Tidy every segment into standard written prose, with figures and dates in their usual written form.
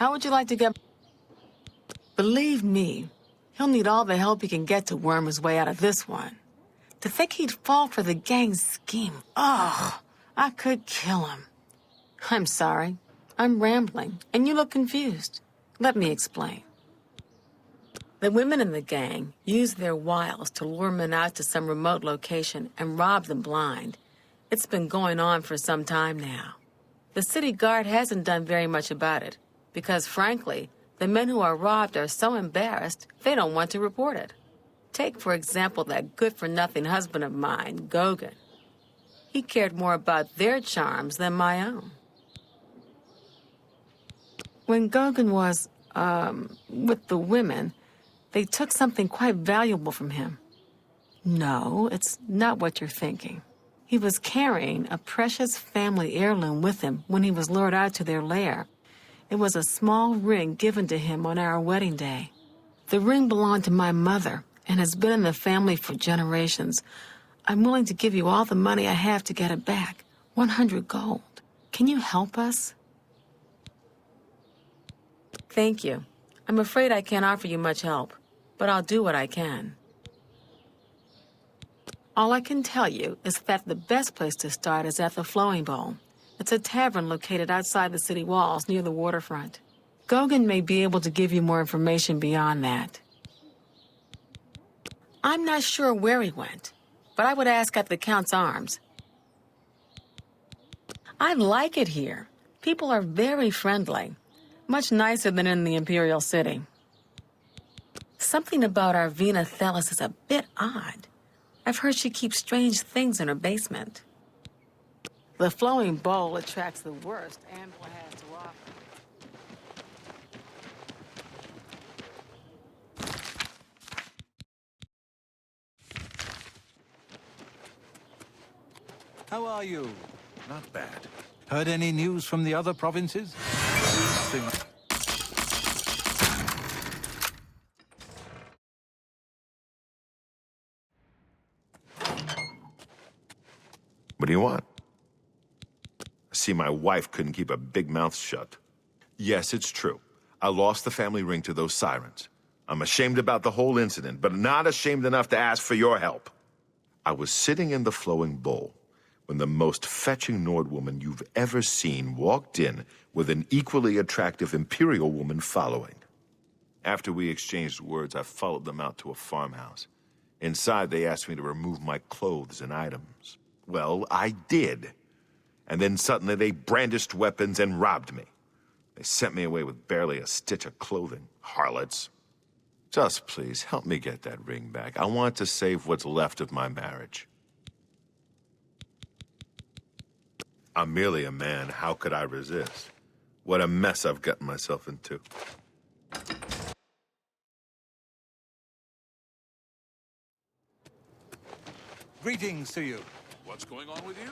How would you like to get... Believe me, he'll need all the help he can get to worm his way out of this one. To think he'd fall for the gang's scheme. Ugh, I could kill him. I'm sorry. I'm rambling, and you look confused. Let me explain. The women in the gang use their wiles to lure men out to some remote location and rob them blind. It's been going on for some time now. The city guard hasn't done very much about it, because frankly, the men who are robbed are so embarrassed, they don't want to report it. Take, for example, that good-for-nothing husband of mine, Gauguin. He cared more about their charms than my own. When Gauguin was, with the women, they took something quite valuable from him. No, it's not what you're thinking. He was carrying a precious family heirloom with him when he was lured out to their lair. It was a small ring given to him on our wedding day. The ring belonged to my mother and has been in the family for generations. I'm willing to give you all the money I have to get it back. 100 gold. Can you help us? Thank you. I'm afraid I can't offer you much help, but I'll do what I can. All I can tell you is that the best place to start is at the Flowing Bowl. It's a tavern located outside the city walls near the waterfront. Gauguin may be able to give you more information beyond that. I'm not sure where he went, but I would ask at the Count's Arms. I like it here. People are very friendly, much nicer than in the Imperial City. Something about Arvina Thelis is a bit odd. I've heard she keeps strange things in her basement. The Flowing Bowl attracts the worst Anvil has to offer. How are you? Not bad. Heard any news from the other provinces? What do you want? I see my wife couldn't keep a big mouth shut. Yes, it's true. I lost the family ring to those sirens. I'm ashamed about the whole incident, but not ashamed enough to ask for your help. I was sitting in the Flowing Bowl when the most fetching Nord woman you've ever seen walked in with an equally attractive Imperial woman following. After we exchanged words, I followed them out to a farmhouse. Inside, they asked me to remove my clothes and items. Well, I did. And then suddenly they brandished weapons and robbed me. They sent me away with barely a stitch of clothing. Harlots. Just please, help me get that ring back. I want to save what's left of my marriage. I'm merely a man. How could I resist? What a mess I've gotten myself into. Greetings to you. What's going on with you?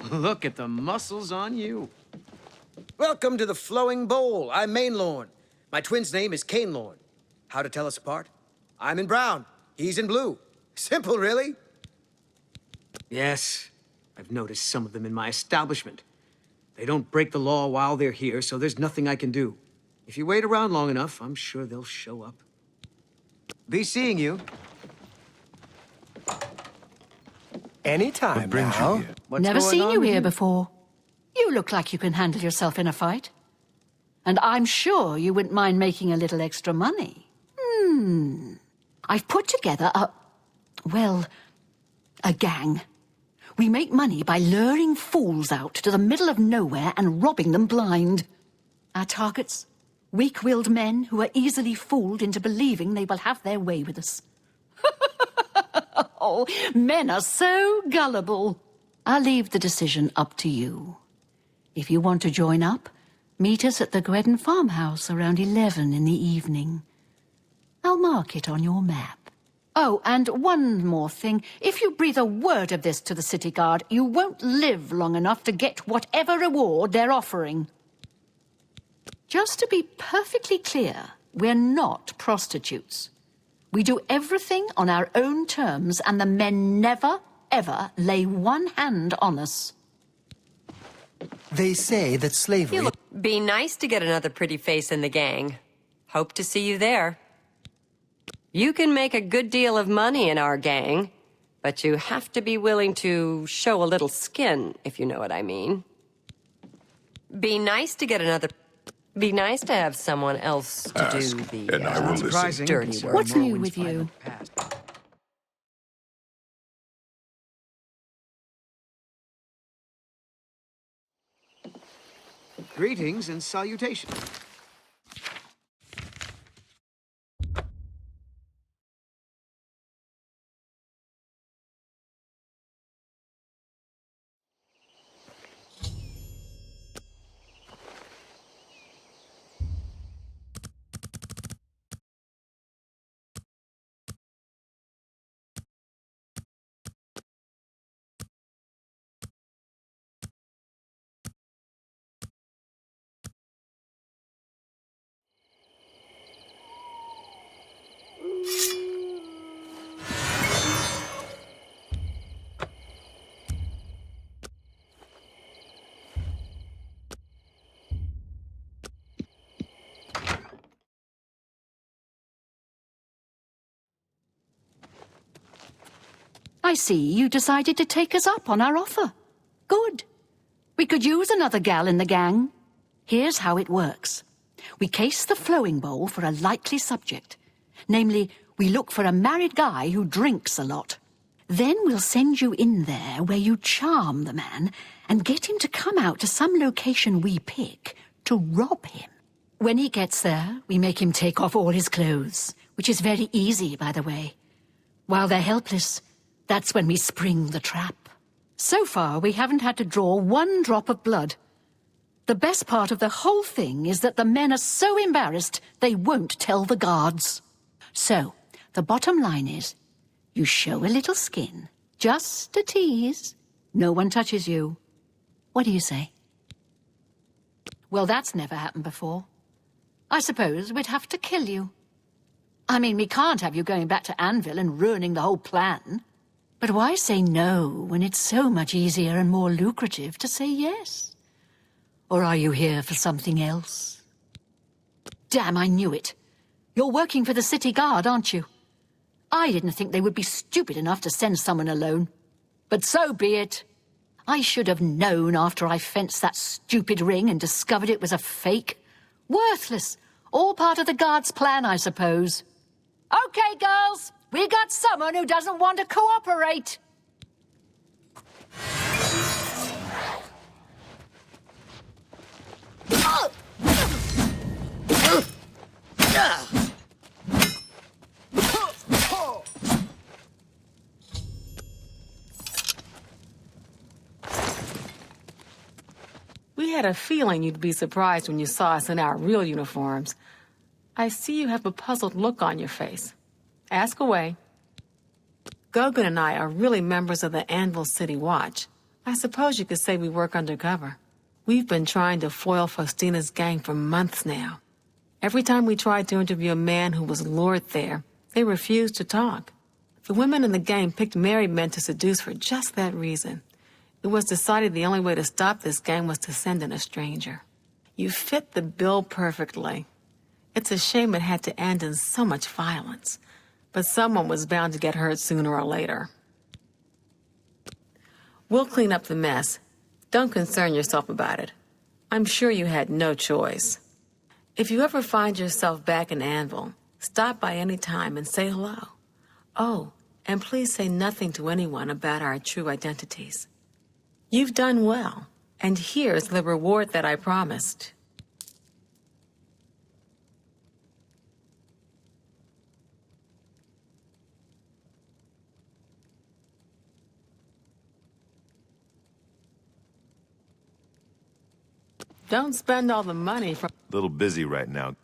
Look at the muscles on you. Welcome to the Flowing Bowl. I'm Mainlorn. My twin's name is Cainlorn. How to tell us apart? I'm in brown. He's in blue. Simple, really. Yes, I've noticed some of them in my establishment. They don't break the law while they're here, so there's nothing I can do. If you wait around long enough, I'm sure they'll show up. Be seeing you. Anytime What brings now. you here? What's Never going seen on you with here before. You look like you can handle yourself in a fight. And I'm sure you wouldn't mind making a little extra money. I've put together a gang. We make money by luring fools out to the middle of nowhere and robbing them blind. Our targets? Weak-willed men who are easily fooled into believing they will have their way with us. Oh, men are so gullible. I'll leave the decision up to you. If you want to join up, meet us at the Gredden farmhouse around 11 in the evening. I'll mark it on your map. Oh, and one more thing. If you breathe a word of this to the city guard, you won't live long enough to get whatever reward they're offering. Just to be perfectly clear, we're not prostitutes. We do everything on our own terms, and the men never, ever lay one hand on us. They say that slavery... Be nice to get another pretty face in the gang. Hope to see you there. You can make a good deal of money in our gang, but you have to be willing to show a little skin, if you know what I mean. Be nice to get another... Be nice to have someone else to Ask, do the and I will listen. Surprising, dirty considering work. What's new Morwin's with you? violent past. Greetings and salutations. I see you decided to take us up on our offer. Good. We could use another gal in the gang. Here's how it works. We case the flowing bowl for a likely subject. Namely, we look for a married guy who drinks a lot. Then we'll send you in there where you charm the man and get him to come out to some location we pick to rob him. When he gets there, we make him take off all his clothes, which is very easy, by the way. While they're helpless, that's when we spring the trap. So far, we haven't had to draw one drop of blood. The best part of the whole thing is that the men are so embarrassed they won't tell the guards. So, the bottom line is, you show a little skin, just a tease. No one touches you. What do you say? Well, that's never happened before. I suppose we'd have to kill you. I mean, we can't have you going back to Anvil and ruining the whole plan. But why say no when it's so much easier and more lucrative to say yes? Or are you here for something else? Damn, I knew it. You're working for the city guard, aren't you? I didn't think they would be stupid enough to send someone alone. But so be it. I should have known after I fenced that stupid ring and discovered it was a fake. Worthless. All part of the guard's plan, I suppose. Okay, girls. We got someone who doesn't want to cooperate. We had a feeling you'd be surprised when you saw us in our real uniforms. I see you have a puzzled look on your face. Ask away. Gogan and I are really members of the Anvil City Watch. I suppose you could say we work undercover. We've been trying to foil Faustina's gang for months now. Every time we tried to interview a man who was lured there, they refused to talk. The women in the gang picked married men to seduce for just that reason. It was decided the only way to stop this gang was to send in a stranger. You fit the bill perfectly. It's a shame it had to end in so much violence. But someone was bound to get hurt sooner or later. We'll clean up the mess. Don't concern yourself about it. I'm sure you had no choice. If you ever find yourself back in Anvil, stop by any time and say hello. Oh, and please say nothing to anyone about our true identities. You've done well, and here's the reward that I promised. Don't spend all the money from... A little busy right now.